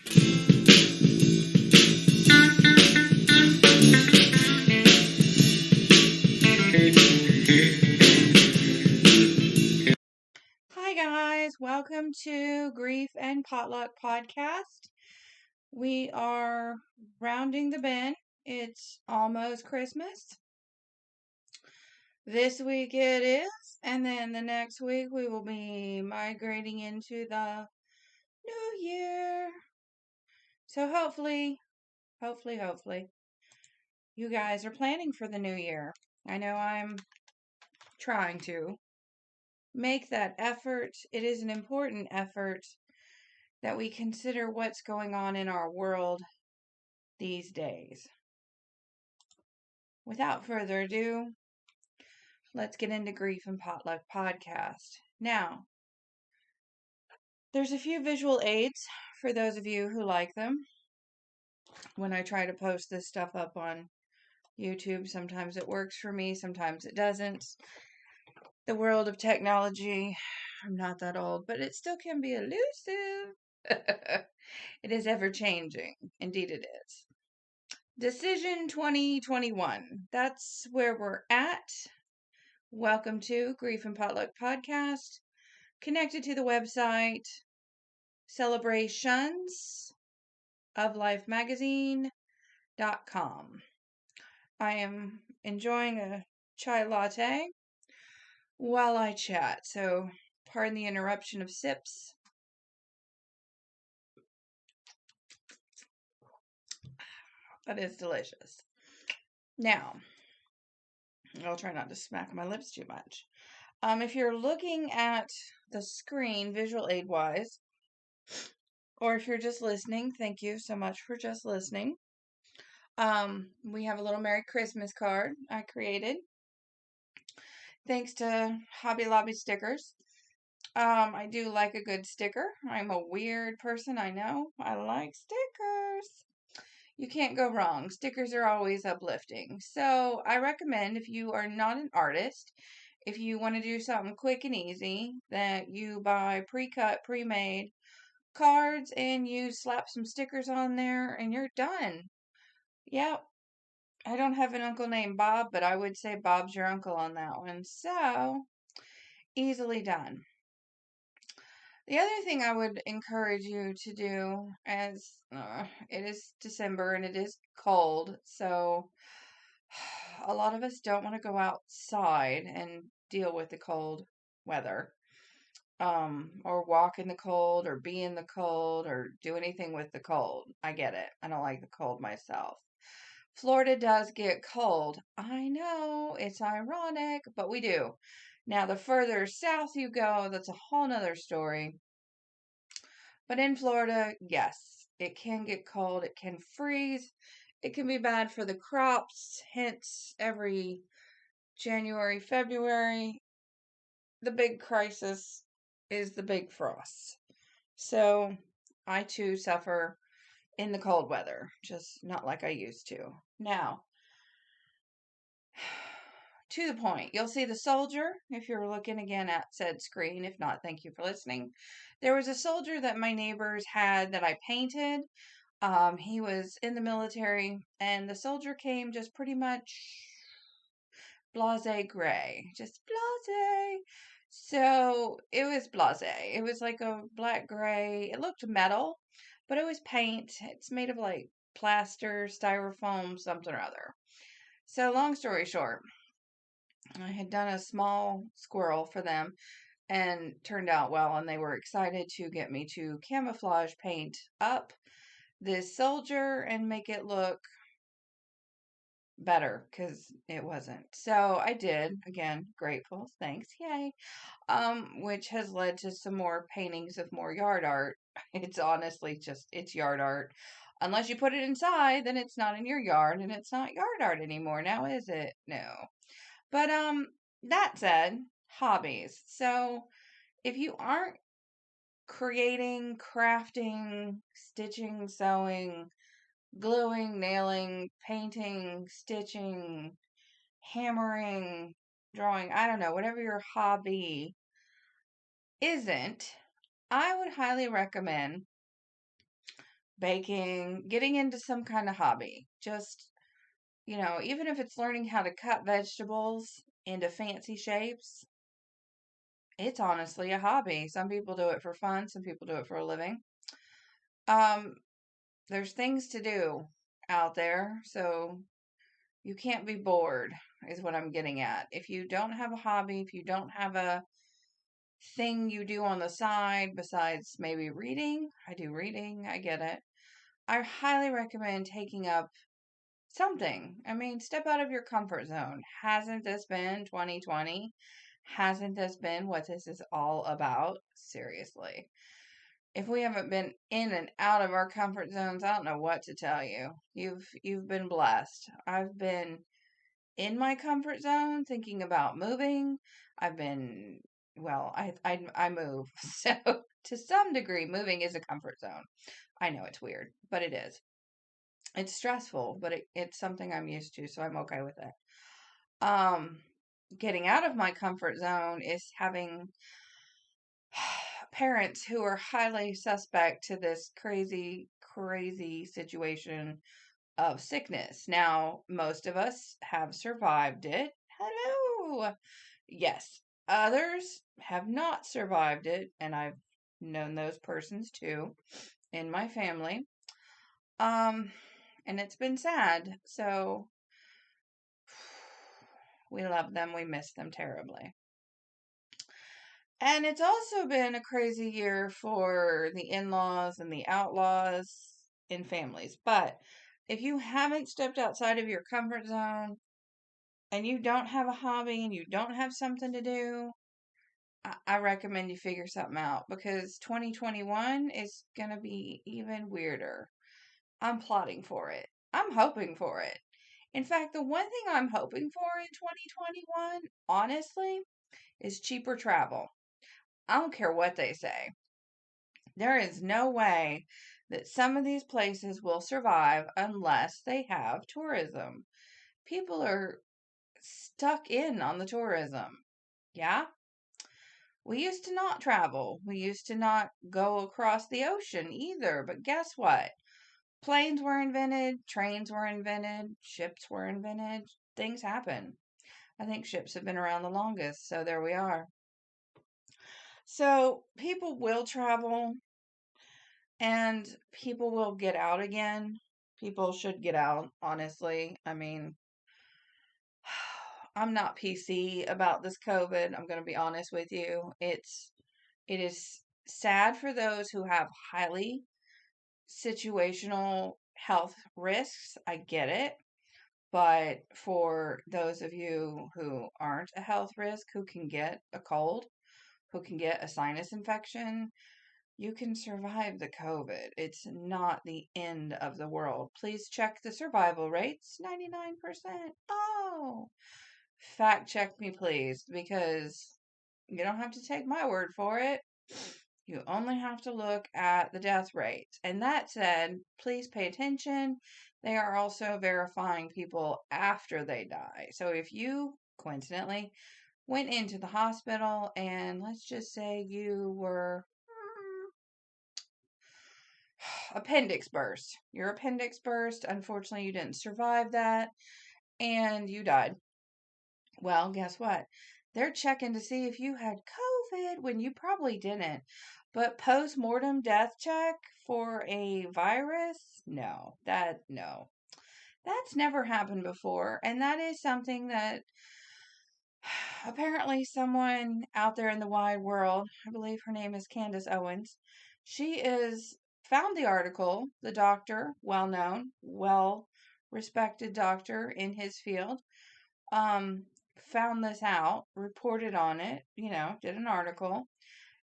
Hi, guys. Welcome to Grief and Potluck Podcast. We are rounding the bend. It's almost Christmas. This week it is. And then the next week we will be migrating into the new year. So hopefully, you guys are planning for the new year. I know I'm trying to make that effort. It is an important effort that we consider what's going on in our world these days. Without further ado, let's get into Grief and Potluck Podcast. Now, there's a few visual aids for those of you who like them. When I try to post this stuff up on YouTube, sometimes it works for me, sometimes it doesn't. The world of technology, I'm not that old, but it still can be elusive. It is ever changing. Indeed, it is. Decision 2021. That's where we're at. Welcome to Grief and Potluck Podcast, connected to the website celebrationsoflifemagazine.com. I am enjoying a chai latte while I chat, so pardon the interruption of sips. That is delicious. Now, I'll try not to smack my lips too much. If you're looking at the screen, visual aid wise, or if you're just listening, thank you so much for just listening. We have a little Merry Christmas card I created, thanks to Hobby Lobby stickers. I do like a good sticker. I'm a weird person, I know. I like stickers. You can't go wrong. Stickers are always uplifting. So I recommend, if you are not an artist, if you want to do something quick and easy, that you buy pre-cut, pre-made cards and you slap some stickers on there and you're done. Yep. I don't have an uncle named Bob, but I would say Bob's your uncle on that one. So, easily done. The other thing I would encourage you to do, as it is December and it is cold, so a lot of us don't want to go outside and deal with the cold weather, or walk in the cold, or be in the cold, or do anything with the cold. I get it. I don't like the cold myself. Florida does get cold. I know, it's ironic, but we do. Now, the further south you go, that's a whole nother story. But in Florida, yes, it can get cold. It can freeze. It can be bad for the crops. Hence, every January, February, the big crisis is the big frost. So, I too suffer in the cold weather, just not like I used to. Now, to the point, you'll see the soldier if you're looking again at said screen. If not, thank you for listening. There was a soldier that my neighbors had that I painted. He was in the military, and the soldier came just pretty much blase gray, just blase. So it was blase. It was like a black gray. It looked metal, but it was paint. It's made of like plaster, styrofoam, something or other. So long story short, I had done a small squirrel for them and turned out well, and they were excited to get me to camouflage paint up this soldier and make it look better because it wasn't. So I did. Again, grateful. Thanks. Yay. Which has led to some more paintings of more yard art. It's honestly just, it's yard art. Unless you put it inside, then it's not in your yard and it's not yard art anymore. Now is it? No. But that said, hobbies. So if you aren't creating, crafting, stitching, sewing, gluing, nailing, painting, stitching, hammering, drawing, I don't know, whatever your hobby isn't, I would highly recommend baking, getting into some kind of hobby. Just, even if it's learning how to cut vegetables into fancy shapes, it's honestly a hobby. Some people do it for fun, some people do it for a living. Um, there's things to do out there, so you can't be bored, is what I'm getting at. If you don't have a hobby, if you don't have a thing you do on the side besides maybe reading, I do reading, I get it. I highly recommend taking up something. I mean, step out of your comfort zone. Hasn't this been 2020? Hasn't this been what this is all about? Seriously. If we haven't been in and out of our comfort zones, I don't know what to tell you. You've been blessed. I've been in my comfort zone thinking about moving. I've been well, I move. So to some degree moving is a comfort zone. I know it's weird, but it is. It's stressful, but it's something I'm used to, so I'm okay with it. Um, Getting out of my comfort zone is having parents who are highly suspect to this crazy, crazy situation of sickness. Now, most of us have survived it. Hello. Yes. Others have not survived it, and I've known those persons too in my family. Um, and it's been sad. So we love them. We miss them terribly. And it's also been a crazy year for the in-laws and the outlaws in families. But if you haven't stepped outside of your comfort zone and you don't have a hobby and you don't have something to do, I recommend you figure something out because 2021 is going to be even weirder. I'm plotting for it. I'm hoping for it. In fact, the one thing I'm hoping for in 2021, honestly, is cheaper travel. I don't care what they say. There is no way that some of these places will survive unless they have tourism. People are stuck in on the tourism. Yeah? We used to not travel. We used to not go across the ocean either. But guess what? Planes were invented, trains were invented, ships were invented. Things happen. I think ships have been around the longest, so there we are. So people will travel and people will get out again. People should get out, honestly. I mean, I'm not PC about this COVID. I'm going to be honest with you. It is sad for those who have highly situational health risks. I get it. But for those of you who aren't a health risk, who can get a cold, who can get a sinus infection, you can survive the COVID. It's not the end of the world. Please check the survival rates 99%. Oh, fact check me, please, because you don't have to take my word for it. You only have to look at the death rates. And that said, please pay attention. They are also verifying people after they die. So if you coincidentally went into the hospital and let's just say you were appendix burst. Your appendix burst. Unfortunately, you didn't survive that and you died. Well, guess what? They're checking to see if you had COVID when you probably didn't. But post-mortem death check for a virus? No. That's never happened before. And that is something that apparently someone out there in the wide world, I believe her name is Candace Owens, she is found the article, the doctor, well known, well respected doctor in his field, um, found this out, reported on it, did an article,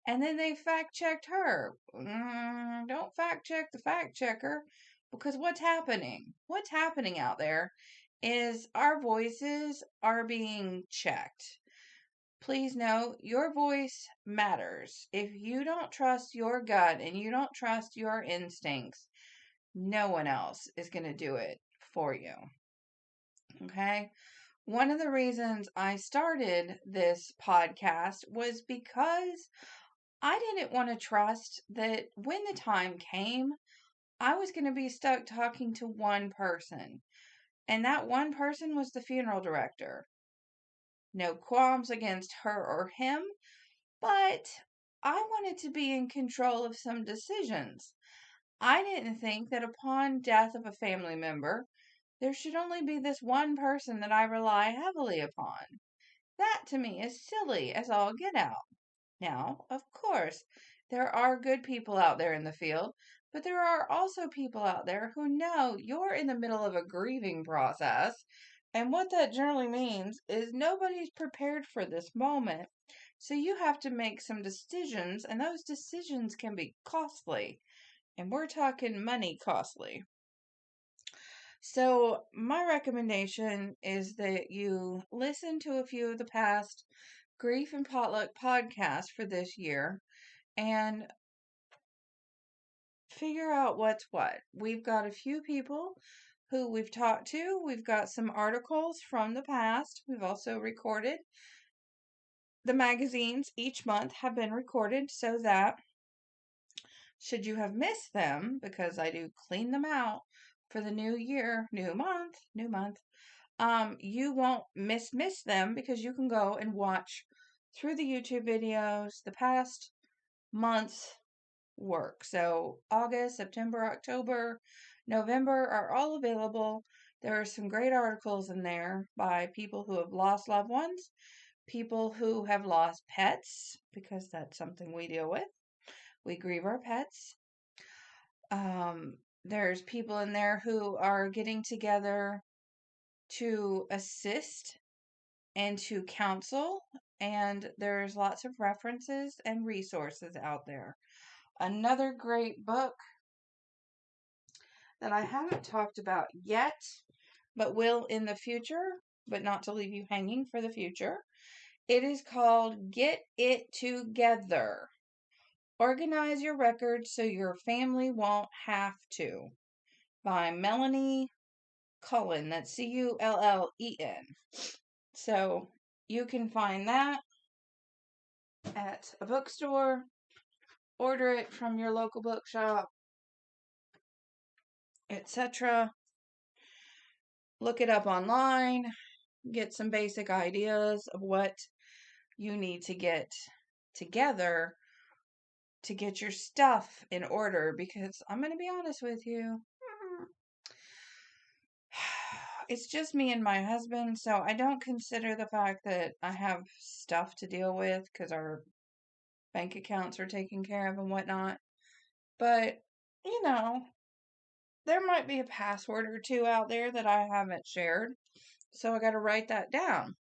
and then they fact checked her. Don't fact check the fact checker because what's happening? What's happening out there is our voices are being checked. Please know your voice matters. If you don't trust your gut and you don't trust your instincts, no one else is going to do it for you. Okay? One of the reasons I started this podcast was because I didn't want to trust that when the time came, I was going to be stuck talking to one person, and that one person was the funeral director. No qualms against her or him, but I wanted to be in control of some decisions. I didn't think that upon death of a family member, there should only be this one person that I rely heavily upon. That to me is silly as all get out. Now, of course, there are good people out there in the field, but there are also people out there who know you're in the middle of a grieving process. And what that generally means is nobody's prepared for this moment. So you have to make some decisions, and those decisions can be costly. And we're talking money costly. So, my recommendation is that you listen to a few of the past Grief and Potluck podcasts for this year and figure out what's what. We've got a few people who we've talked to, we've got some articles from the past, we've also recorded. The magazines each month have been recorded so that should you have missed them, because I do clean them out for the new year, new month, you won't miss them because you can go and watch through the YouTube videos the past month's work. So August, September, October, November are all available. There are some great articles in there by people who have lost loved ones, people who have lost pets, because that's something we deal with. We grieve our pets. There's people in there who are getting together to assist and to counsel, and there's lots of references and resources out there. Another great book that I haven't talked about yet, but will in the future, but not to leave you hanging for the future. It is called Get It Together. Organize Your Records So Your Family Won't Have to, by Melanie Cullen. That's Cullen. So you can find that at a bookstore, order it from your local bookshop, etc. Look it up online, get some basic ideas of what you need to get together to get your stuff in order, because I'm going to be honest with you. It's just me and my husband, so I don't consider the fact that I have stuff to deal with because our bank accounts are taken care of and whatnot. But, you know, there might be a password or two out there that I haven't shared, so I got to write that down.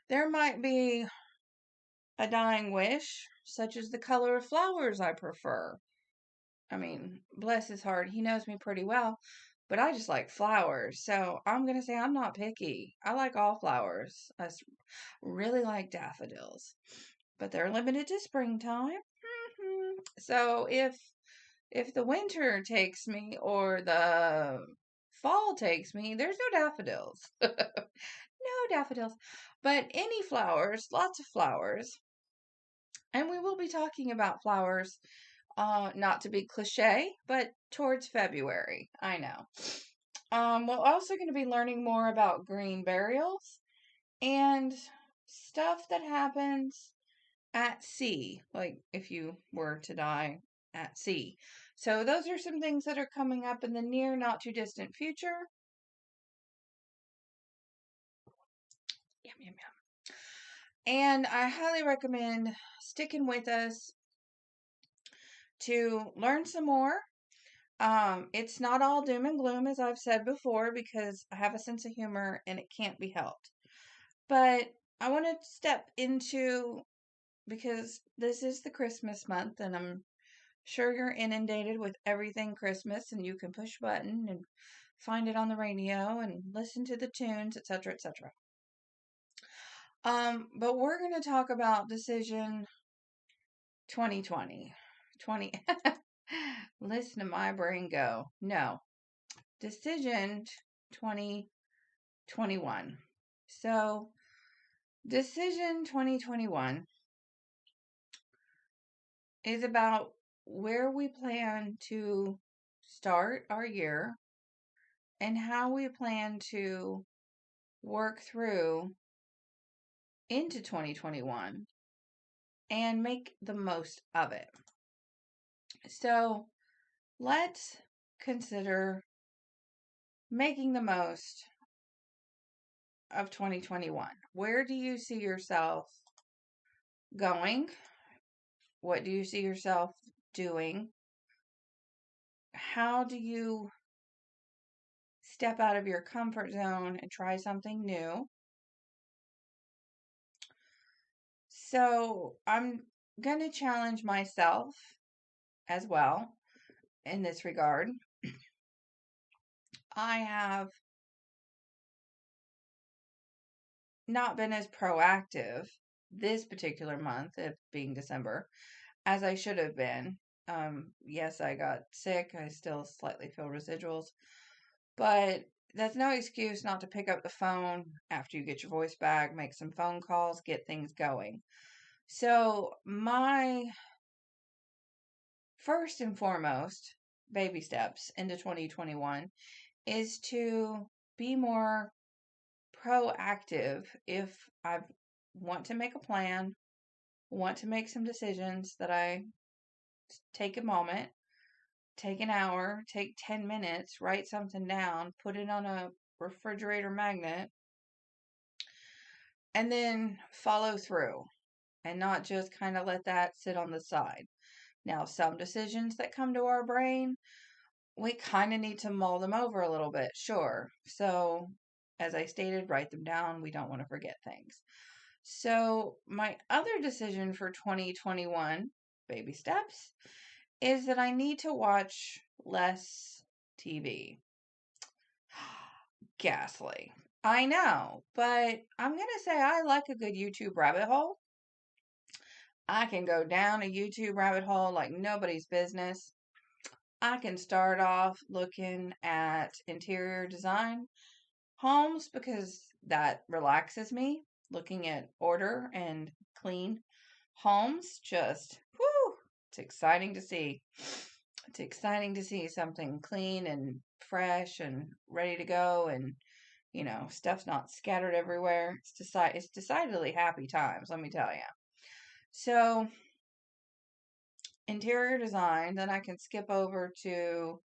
There might be a dying wish, such as the color of flowers I prefer. I mean, bless his heart, he knows me pretty well, but I just like flowers, so I'm going to say I'm not picky. I like all flowers. I really like daffodils, but they're limited to springtime. So if the winter takes me or the fall takes me, there's no daffodils. No daffodils. But any flowers, lots of flowers. And we will be talking about flowers, not to be cliche, but towards February. I know. We're also going to be learning more about green burials and stuff that happens at sea, like if you were to die at sea. So those are some things that are coming up in the near, not too distant future. Yum, yum, yum. And I highly recommend sticking with us to learn some more. It's not all doom and gloom, as I've said before, because I have a sense of humor and it can't be helped. But I want to step into, because this is the Christmas month, and I'm sure you're inundated with everything Christmas, and you can push a button and find it on the radio and listen to the tunes, etc., etc. But we're going to talk about Decision 2020. Listen to my brain go. No. Decision 2021. So, Decision 2021 is about where we plan to start our year and how we plan to work through into 2021 and make the most of it. So let's consider making the most of 2021. Where do you see yourself going? What do you see yourself doing? How do you step out of your comfort zone and try something new? So I'm going to challenge myself as well in this regard. I have not been as proactive this particular month, it being December, as I should have been. Yes, I got sick. I still slightly feel residuals, but that's no excuse not to pick up the phone after you get your voice back, make some phone calls, get things going. So my first and foremost baby steps into 2021 is to be more proactive if I want to make a plan, want to make some decisions, that I take a moment, take an hour, take 10 minutes, write something down, put it on a refrigerator magnet, and then follow through and not just kind of let that sit on the side. Now, some decisions that come to our brain, we kind of need to mull them over a little bit, sure. So, as I stated, write them down. We don't want to forget things. So, my other decision for 2021, baby steps, is that I need to watch less TV. Ghastly. I know, but I'm going to say I like a good YouTube rabbit hole. I can go down a YouTube rabbit hole like nobody's business. I can start off looking at interior design homes because that relaxes me. Looking at order and clean homes, just whoo, it's exciting to see. It's exciting to see something clean and fresh and ready to go, and stuff's not scattered everywhere. It's decidedly happy times, let me tell you. So, interior design, then I can skip over to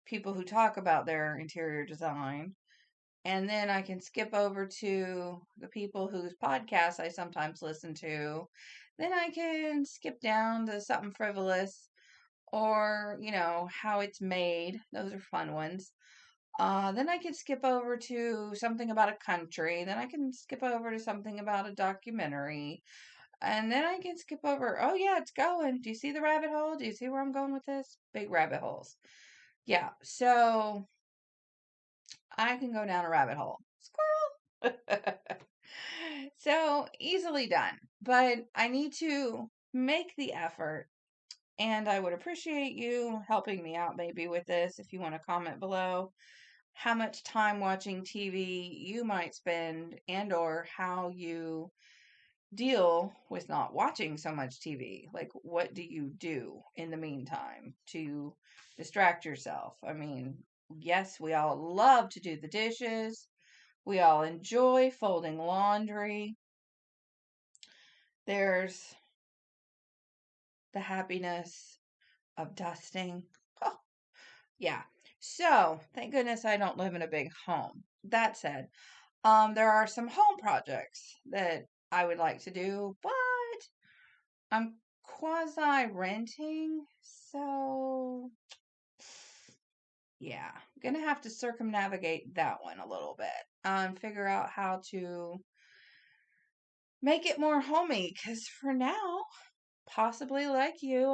people who talk about their interior design. And then I can skip over to the people whose podcasts I sometimes listen to. Then I can skip down to something frivolous or, how it's made. Those are fun ones. Then I can skip over to something about a country. Then I can skip over to something about a documentary. And then I can skip over, oh yeah, it's going. Do you see the rabbit hole? Do you see where I'm going with this? Big rabbit holes. Yeah, so I can go down a rabbit hole. Squirrel! So easily done. But I need to make the effort. And I would appreciate you helping me out maybe with this if you want to comment below how much time watching TV you might spend and or how you deal with not watching so much TV. Like, what do you do in the meantime to distract yourself? I mean, yes, we all love to do the dishes. We all enjoy folding laundry. There's the happiness of dusting. Oh, yeah. So, thank goodness I don't live in a big home. That said, there are some home projects that I would like to do, but I'm quasi renting, so yeah, gonna have to circumnavigate that one a little bit. Figure out how to make it more homey, because for now, possibly like you,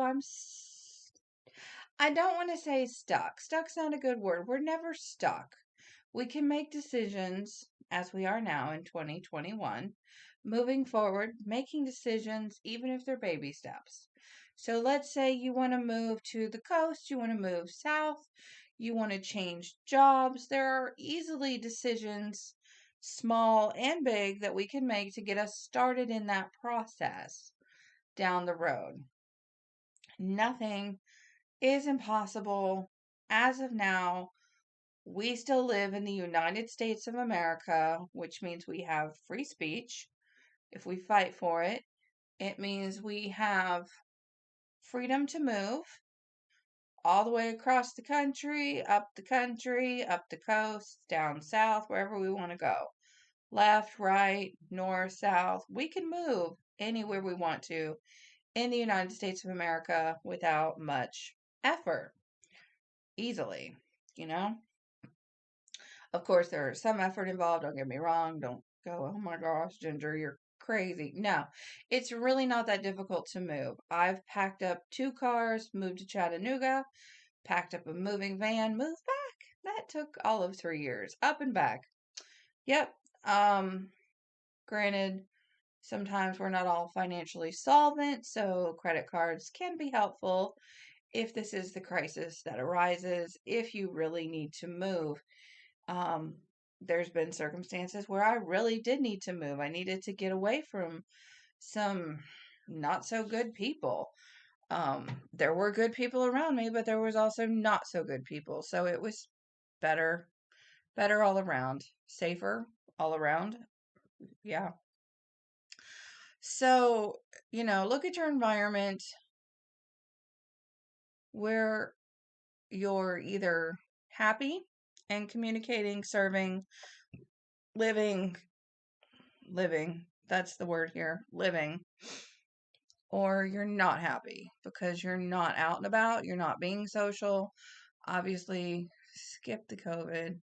I don't want to say stuck. Stuck's not a good word. We're never stuck. We can make decisions as we are now in 2021, moving forward, making decisions even if they're baby steps. So let's say you want to move to the coast, you want to move south, you want to change jobs. There are easily decisions, small and big, that we can make to get us started in that process down the road. Nothing is impossible as of now, we still live in the United States of America, which means we have free speech if we fight for it. It means we have freedom to move all the way across the country, up the coast, down south, wherever we want to go. Left, right, north, south. We can move anywhere we want to in the United States of America without much effort, easily, you know? Of course, there is some effort involved. Don't get me wrong. Don't go, oh my gosh, Ginger, you're crazy. No, it's really not that difficult to move. I've packed up 2 cars, moved to Chattanooga, packed up a moving van, moved back. That took all of 3 years, up and back. Yep. Um, Granted, sometimes we're not all financially solvent, so credit cards can be helpful if this is the crisis that arises, if you really need to move. Um, there's been circumstances where I really did need to move. I needed to get away from some not so good people. There were good people around me, but there was also not so good people. So it was better, better all around, safer all around. Yeah. So, look at your environment where you're either happy and communicating, serving, living, living. That's the word here, living. Or you're not happy because you're not out and about, you're not being social. Obviously, skip the COVID.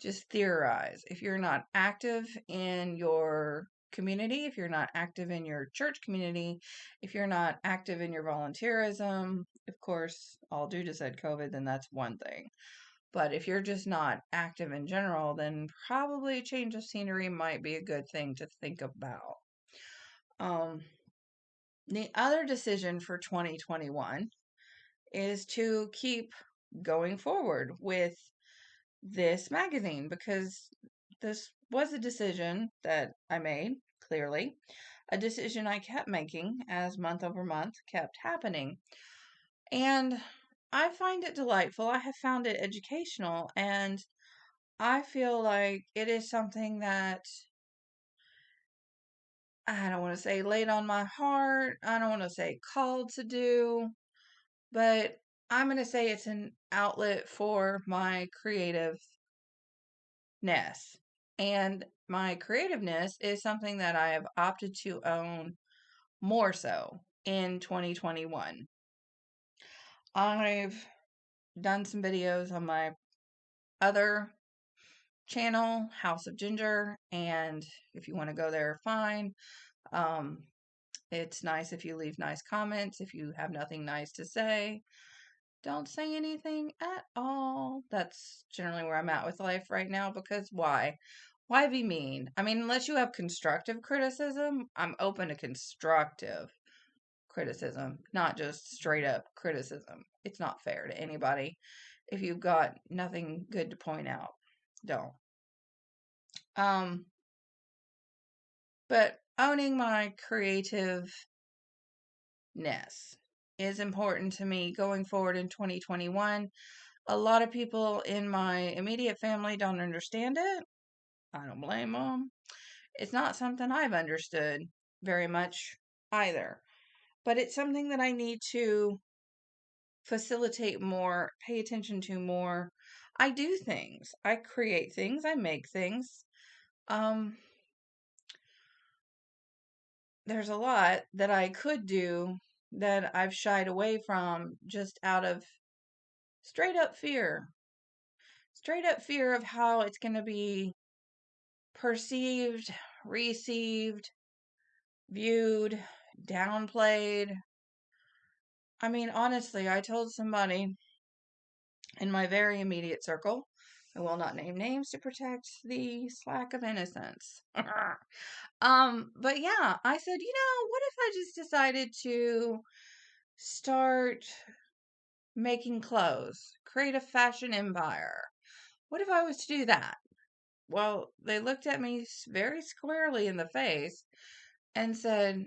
Just theorize. If you're not active in your community, if you're not active in your church community, if you're not active in your volunteerism, of course, all due to said COVID, then that's one thing. But if you're just not active in general, then probably a change of scenery might be a good thing to think about. Um, the other decision for 2021 is to keep going forward with this magazine because this was a decision that I made, clearly, a decision I kept making as month over month kept happening. And I find it delightful. I have found it educational, and I feel like it is something that I don't want to say laid on my heart. I don't want to say called to do, but I'm going to say it's an outlet for my creativeness. And my creativeness is something that I have opted to own more so in 2021. I've done some videos on my other channel, House of Ginger, and if you want to go there, fine. Um, it's nice if you leave nice comments. If you have nothing nice to say, don't say anything at all. That's generally where I'm at with life right now because why? Why be mean? I mean, unless you have constructive criticism, I'm open to constructive criticism, not just straight up criticism. It's not fair to anybody. If you've got nothing good to point out, don't. Um, but owning my creativeness is important to me going forward in 2021. A lot of people in my immediate family don't understand it. I don't blame them. It's not something I've understood very much either, but it's something that I need to facilitate more, pay attention to more. I do things. I create things. I make things. Um, there's a lot that I could do that I've shied away from just out of straight up fear. Straight up fear of how it's going to be perceived, received, viewed, downplayed. I mean, honestly, I told somebody in my very immediate circle, I will not name names to protect the slack of innocence. But yeah, I said, what if I just decided to start making clothes, create a fashion empire? What if I was to do that? Well, they looked at me very squarely in the face and said,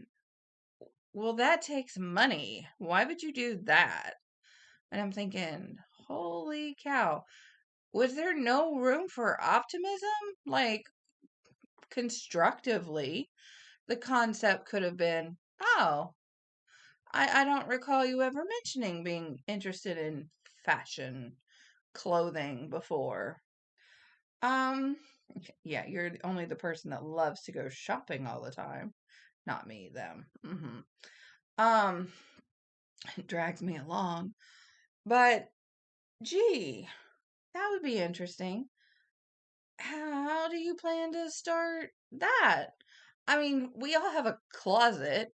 well, that takes money. Why would you do that? And I'm thinking, Holy cow. Was there no room for optimism? Like, constructively, the concept could have been, oh, I don't recall you ever mentioning being interested in fashion clothing before. Um, yeah, you're only the person that loves to go shopping all the time. Not me, them. Um, it drags me along. But, gee, that would be interesting. How do you plan to start that? I mean, we all have a closet,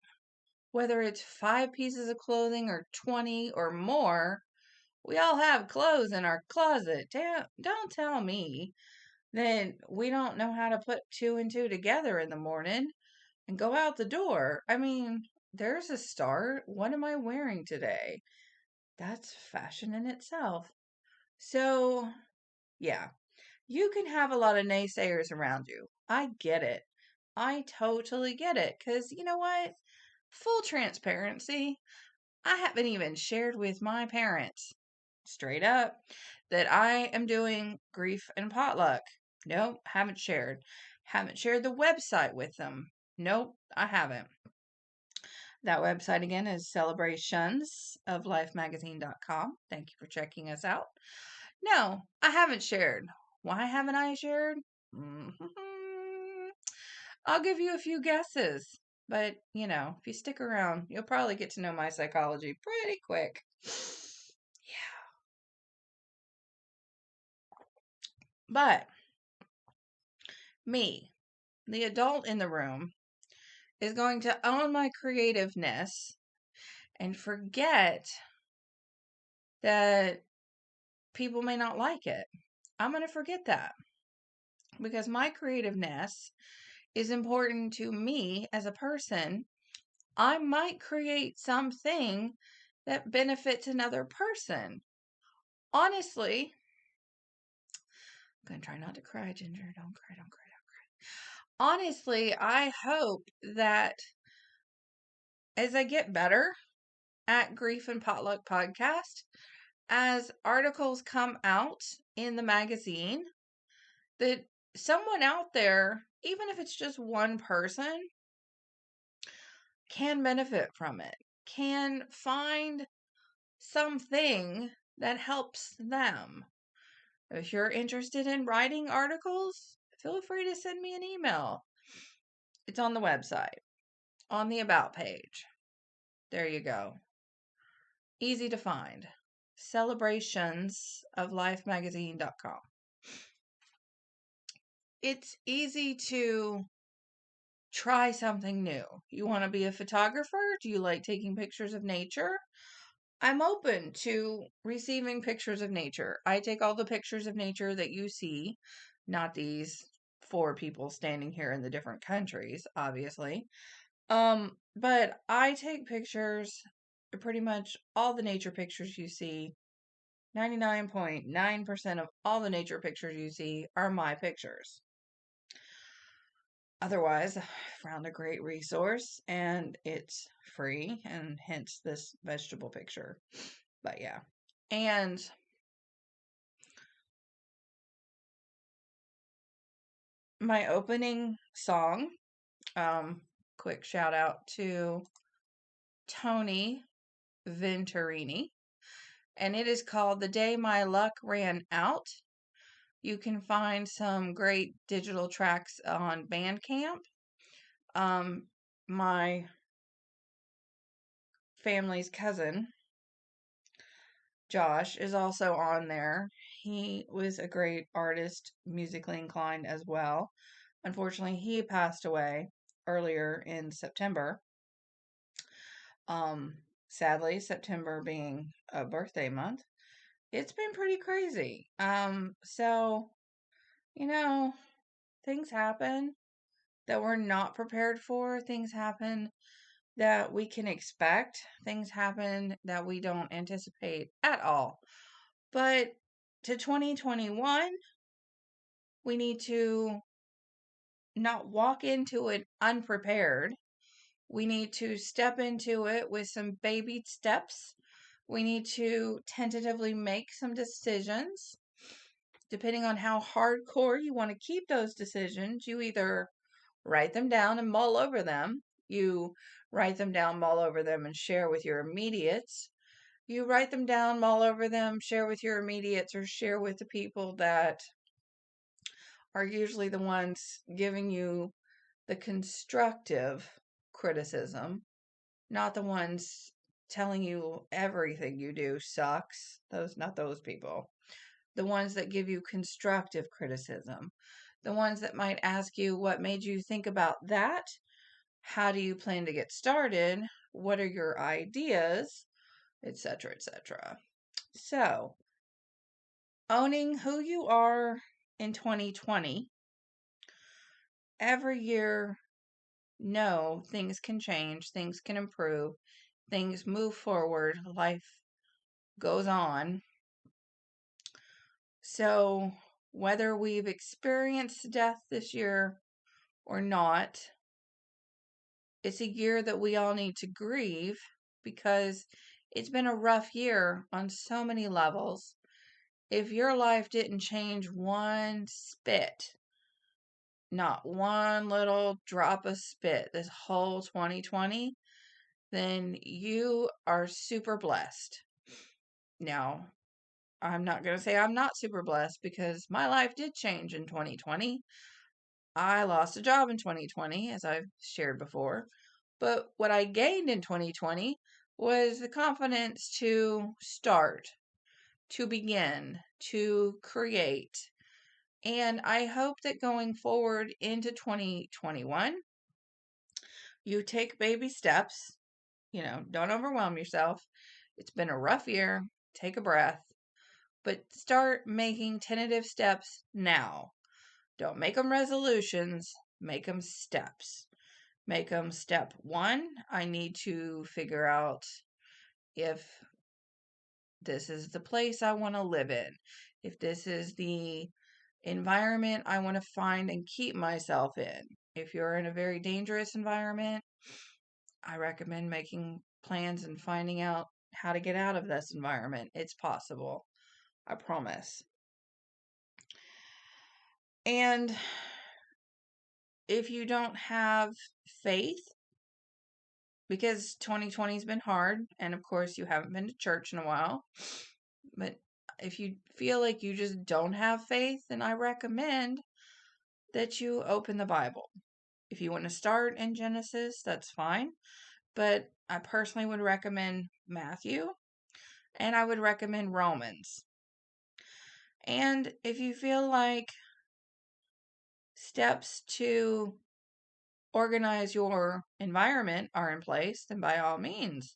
whether it's 5 pieces of clothing or 20 or more. We all have clothes in our closet. Don't tell me that we don't know how to put two and two together in the morning and go out the door. I mean, there's a start. What am I wearing today? That's fashion in itself. So, yeah, you can have a lot of naysayers around you. I get it. I totally get it. Because you know what? Full transparency, I haven't even shared with my parents, straight up, that I am doing grief and potluck. Nope, haven't shared. Haven't shared the website with them. Nope, I haven't. That website again is celebrationsoflifemagazine.com. Thank you for checking us out. No, I haven't shared. Why haven't I shared? I'll give you a few guesses. But, if you stick around, you'll probably get to know my psychology pretty quick. Yeah. But, me, the adult in the room, is going to own my creativeness and forget that people may not like it. I'm going to forget that because my creativeness is important to me as a person. I might create something that benefits another person. Honestly, I'm going to try not to cry, Ginger. Don't cry, don't cry, don't cry. Honestly, I hope that as I get better at Grief and Potluck Podcast, as articles come out in the magazine, that someone out there, even if it's just one person, can benefit from it, can find something that helps them. If you're interested in writing articles, feel free to send me an email. It's on the website, on the About page. There you go. Easy to find. Celebrationsoflifemagazine.com. It's easy to try something new. You want to be a photographer? Do you like taking pictures of nature? I'm open to receiving pictures of nature. I take all the pictures of nature that you see, not these 4 people standing here in the different countries, obviously. But I take pictures, pretty much all the nature pictures you see. 99.9% of all the nature pictures you see are my pictures. Otherwise, I found a great resource and it's free, and hence this vegetable picture. But yeah. And my opening song, quick shout out to Tony Venturini, and it is called The Day My Luck Ran Out. You can find some great digital tracks on Bandcamp. My family's cousin, Josh, is also on there. He was a great artist, musically inclined as well. Unfortunately, he passed away earlier in September. Sadly, September being a birthday month, it's been pretty crazy. So, you know, things happen that we're not prepared for. Things happen that we can expect. Things happen that we don't anticipate at all. But to 2021, we need to not walk into it unprepared. We need to step into it with some baby steps. We need to tentatively make some decisions. Depending on how hardcore you want to keep those decisions, you either write them down and mull over them. You write them down, mull over them, and share with your immediates. You write them down, mull over them, share with your immediates, or share with the people that are usually the ones giving you the constructive criticism, not the ones telling you everything you do sucks. Not those people. The ones that give you constructive criticism. The ones that might ask you, what made you think about that? How do you plan to get started? What are your ideas? Etc., etc. So, owning who you are in 2020, every year, no, things can change, things can improve, things move forward, life goes on. So, whether we've experienced death this year or not, it's a year that we all need to grieve because it's been a rough year on so many levels. If your life didn't change one spit, not one little drop of spit this whole 2020, then you are super blessed. Now, I'm not going to say I'm not super blessed because my life did change in 2020. I lost a job in 2020, as I've shared before. But what I gained in 2020 was the confidence to start, to begin, to create. And I hope that going forward into 2021, you take baby steps. Don't overwhelm yourself. It's been a rough year. Take a breath. But start making tentative steps now. Don't make them resolutions. Make them steps. Make them step 1. I need to figure out if this is the place I want to live in. If this is the environment I want to find and keep myself in. If you're in a very dangerous environment, I recommend making plans and finding out how to get out of this environment. It's possible. I promise. And if you don't have faith, because 2020 has been hard, and of course you haven't been to church in a while, but if you feel like you just don't have faith, then I recommend that you open the Bible. If you want to start in Genesis, that's fine, but I personally would recommend Matthew, and I would recommend Romans. And if you feel like steps to organize your environment are in place, then by all means,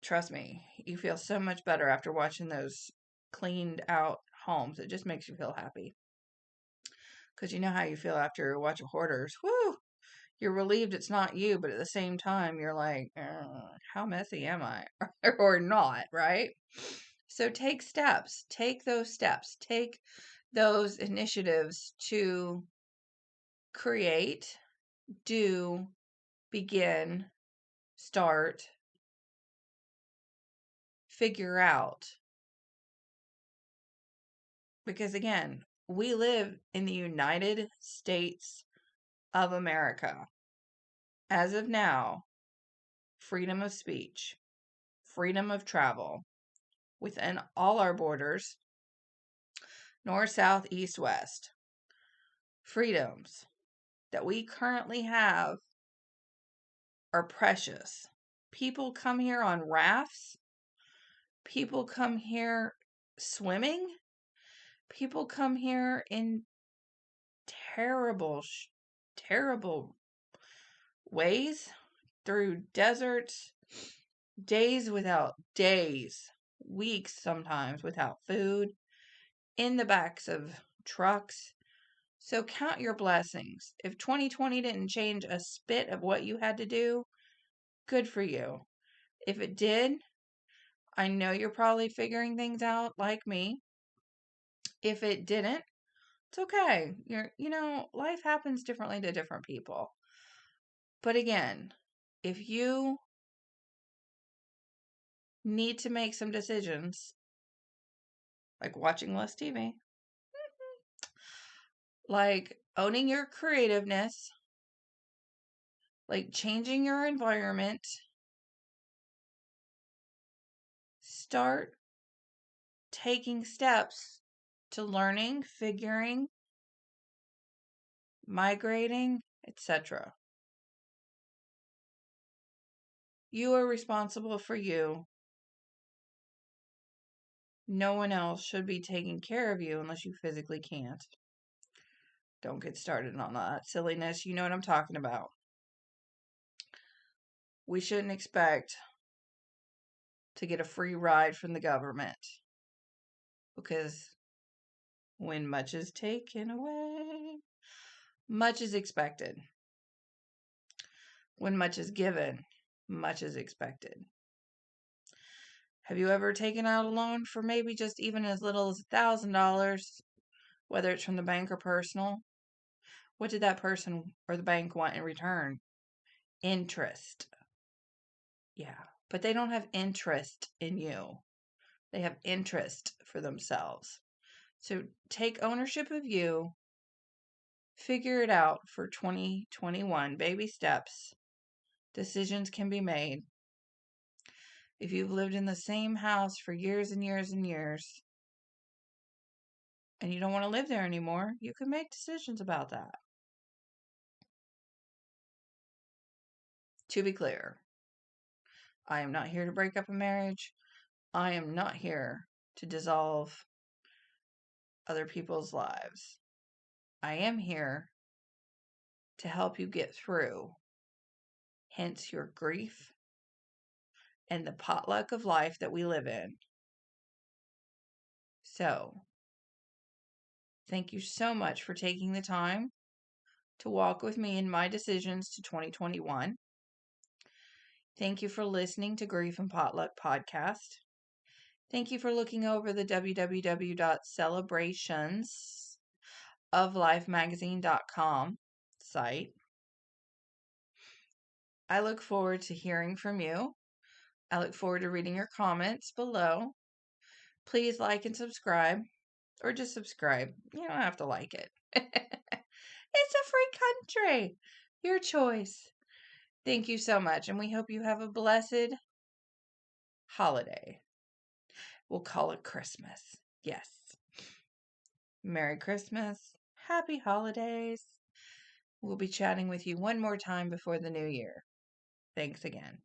trust me, you feel so much better after watching those cleaned out homes. It just makes you feel happy. Because you know how you feel after you watch a Hoarders. Woo! You're relieved it's not you, but at the same time, you're like, how messy am I? Or not, right? So take steps. Take those steps. Take those initiatives to create, do, begin, start, figure out. Because again, we live in the United States of America. As of now, freedom of speech, freedom of travel within all our borders, north, south, east, west. Freedoms that we currently have are precious. People come here on rafts. People come here swimming. People come here in terrible, terrible ways through deserts, days, weeks sometimes without food, in the backs of trucks. So count your blessings. If 2020 didn't change a spit of what you had to do, good for you. If it did, I know you're probably figuring things out like me. If it didn't, it's okay. Life happens differently to different people. But again, if you need to make some decisions, like watching less TV, like owning your creativeness, like changing your environment. Start taking steps to learning, figuring, migrating, etc. You are responsible for you. No one else should be taking care of you unless you physically can't. Don't get started on that silliness. You know what I'm talking about. We shouldn't expect to get a free ride from the government, because when much is taken away, much is expected. When much is given, much is expected. Have you ever taken out a loan for maybe just even as little as $1,000, whether it's from the bank or personal? What did that person or the bank want in return? Interest. Yeah, but they don't have interest in you. They have interest for themselves. So take ownership of you. Figure it out for 2021. Baby steps. Decisions can be made. If you've lived in the same house for years and years and years, and you don't want to live there anymore, you can make decisions about that. To be clear, I am not here to break up a marriage. I am not here to dissolve other people's lives. I am here to help you get through, hence your grief and the potluck of life that we live in. So, thank you so much for taking the time to walk with me in my decisions to 2021. Thank you for listening to Grief and Potluck Podcast. Thank you for looking over the www.celebrationsoflifemagazine.com site. I look forward to hearing from you. I look forward to reading your comments below. Please like and subscribe, or just subscribe. You don't have to like it. It's a free country. Your choice. Thank you so much, and we hope you have a blessed holiday. We'll call it Christmas. Yes. Merry Christmas. Happy holidays. We'll be chatting with you one more time before the new year. Thanks again.